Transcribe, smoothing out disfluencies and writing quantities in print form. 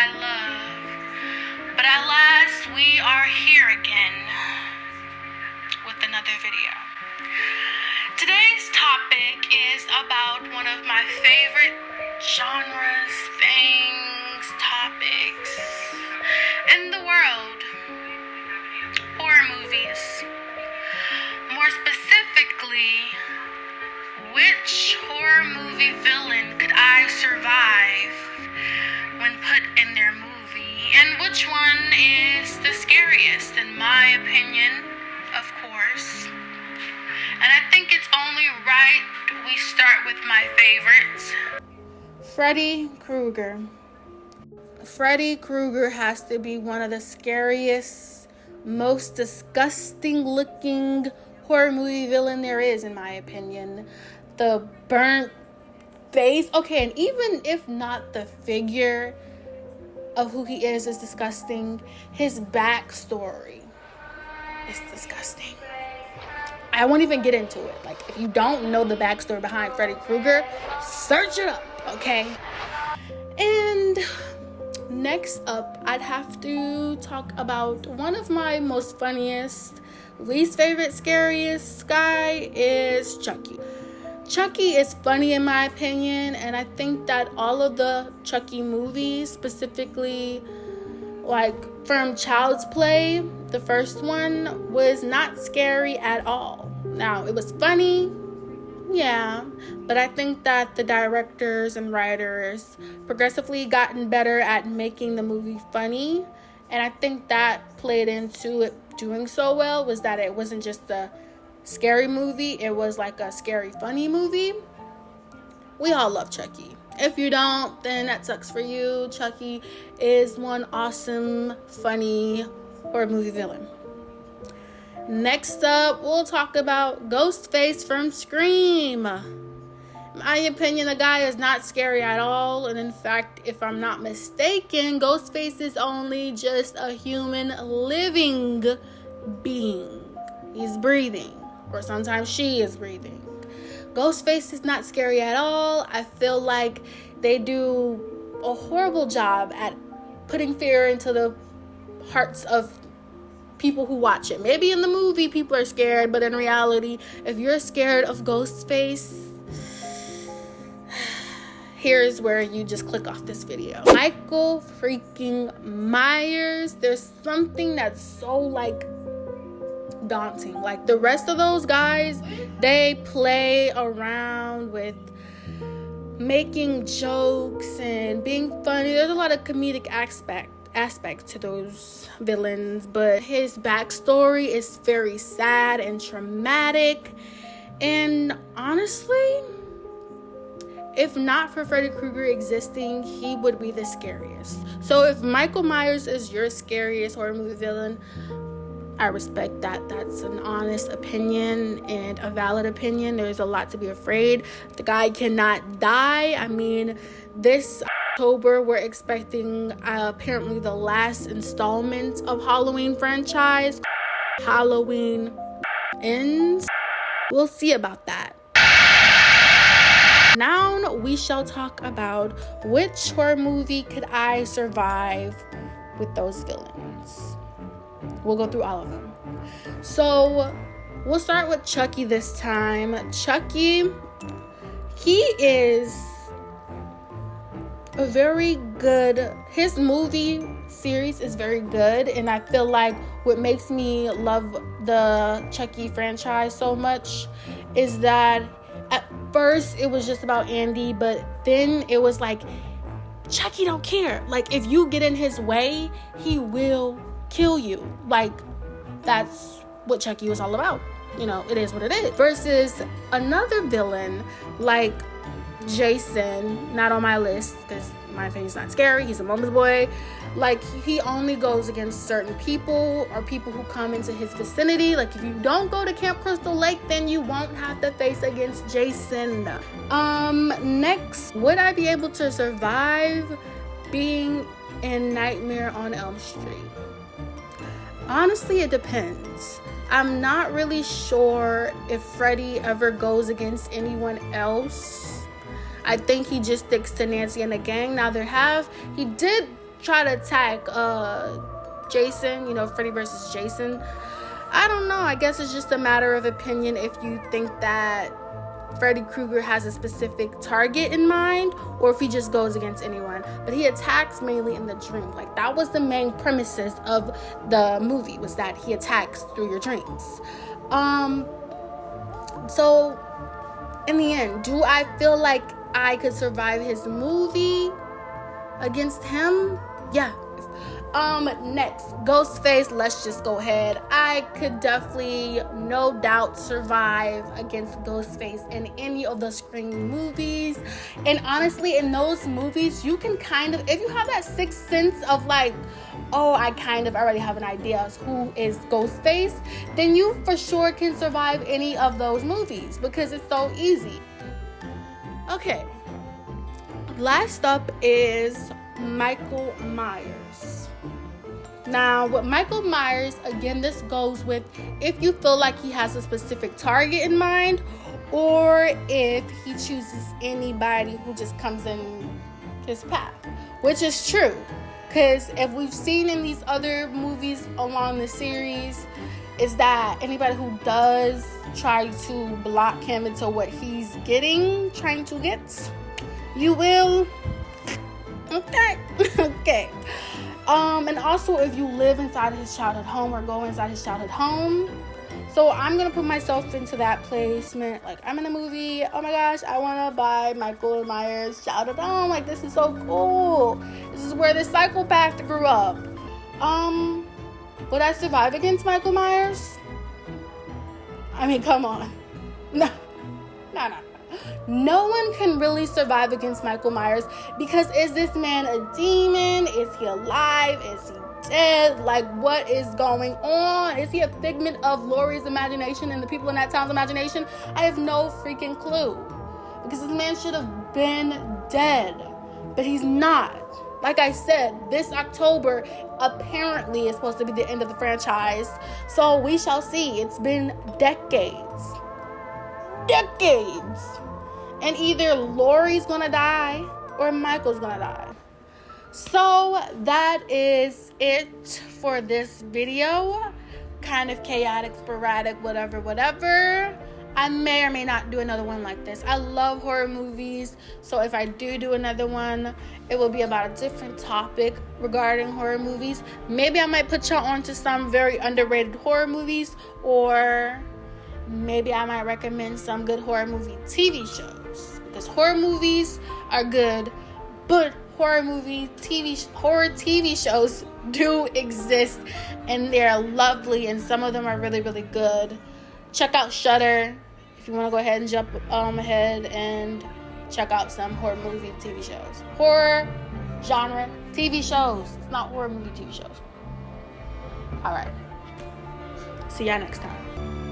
I love. But at last, we are here again with another video. Today's topic is about one of my favorite genres, things, topics in the world. Horror movies. More specifically, which horror movie villain could I survive when put in their movie? And which one is the scariest, in my opinion, of course. And I think it's only right we start with my favorites. Freddy Krueger. Freddy Krueger has to be one of the scariest, most disgusting looking horror movie villain there is, in my opinion. The burnt face. Okay, and even if not the figure of who he is disgusting, his backstory is disgusting. I won't even get into it. Like, if you don't know the backstory behind Freddy Krueger, search it up, okay? And next up, I'd have to talk about one of my most funniest, least favorite, scariest guy is Chucky. Chucky is funny in my opinion, and I think that all of the Chucky movies, specifically like from Child's Play, the first one, was not scary at all. Now, it was funny, yeah, but I think that the directors and writers progressively gotten better at making the movie funny, and I think that played into it doing so well, was that it wasn't just a scary movie, it was like a scary funny movie. We all love Chucky. If you don't, then that sucks for you. Chucky is one awesome, funny horror movie villain. Next up, we'll talk about Ghostface from Scream. In my opinion, the guy is not scary at all. And in fact, if I'm not mistaken, Ghostface is only just a human living being. He's breathing. Or sometimes she is breathing. Ghostface is not scary at all. I feel like they do a horrible job at putting fear into the hearts of people who watch it. Maybe in the movie people are scared, but in reality, if you're scared of Ghostface, here's where you just click off this video. Michael freaking Myers. There's something that's so like daunting. Like the rest of those guys, they play around with making jokes and being funny. There's a lot of comedic aspects to those villains, but his backstory is very sad and traumatic. And honestly, if not for Freddy Krueger existing, he would be the scariest. So if Michael Myers is your scariest horror movie villain, I respect that. That's an honest opinion and a valid opinion. There's a lot to be afraid. The guy cannot die. I mean, this October, we're expecting apparently the last installment of Halloween franchise. Halloween ends. We'll see about that. Now we shall talk about which horror movie could I survive with those villains. We'll go through all of them. So we'll start with Chucky this time. Chucky, he is a very good, his movie series is very good, and I feel like what makes me love the Chucky franchise so much is that at first it was just about Andy, but then it was like Chucky don't care. Like if you get in his way, he will kill you. Like that's what Chucky was all about. You know, it is what it is. Versus another villain like Jason, not on my list because my opinion's not scary. He's a mama's boy. Like he only goes against certain people or people who come into his vicinity. Like if you don't go to Camp Crystal Lake, then you won't have to face against Jason. Next, would I be able to survive being in Nightmare on Elm Street? Honestly, it depends. I'm not really sure if Freddy ever goes against anyone else. I think he just sticks to Nancy and the gang. Now he did try to attack Jason, Freddy versus Jason. I don't know. I guess it's just a matter of opinion if you think that Freddy Krueger has a specific target in mind or if he just goes against anyone. But he attacks mainly in the dream. Like, that was the main premises of the movie, was that he attacks through your dreams. So in the end, do I feel like I could survive his movie against him? Yeah. Next, Ghostface. Let's just go ahead. I could definitely, no doubt, survive against Ghostface in any of the Scream movies. And honestly, in those movies, you can kind of, if you have that sixth sense of like, oh, I kind of already have an idea of who is Ghostface, then you for sure can survive any of those movies because it's so easy. Okay. Last up is Michael Myers. Now, with Michael Myers, again, this goes with if you feel like he has a specific target in mind or if he chooses anybody who just comes in his path, which is true. Because if we've seen in these other movies along the series, is that anybody who does try to block him into what he's trying to get, you will. Okay. And also if you live inside his childhood home or go inside his childhood home. So I'm going to put myself into that placement. Like, I'm in a movie. Oh my gosh, I want to buy Michael Myers' childhood home. Like, this is so cool. This is where the psychopath grew up. Would I survive against Michael Myers? I mean, come on. No. No one can really survive against Michael Myers because is this man a demon? Is he alive? Is he dead? Like, what is going on? Is he a figment of Laurie's imagination and the people in that town's imagination? I have no freaking clue. Because this man should have been dead. But he's not. Like I said, this October apparently is supposed to be the end of the franchise. So we shall see. It's been decades. And either Laurie's gonna die or Michael's gonna die. So that is it for this video. Kind of chaotic, sporadic, whatever. I may or may not do another one like this. I love horror movies. So if I do another one, it will be about a different topic regarding horror movies. Maybe I might put y'all onto some very underrated horror movies, or maybe I might recommend some good horror movie TV shows. Because horror movies are good, but horror TV shows do exist, and they're lovely, and some of them are really, really good. Check out Shudder if you want to go ahead and jump ahead and check out some horror movie TV shows. Horror genre TV shows. It's not horror movie TV shows. Alright. See y'all next time.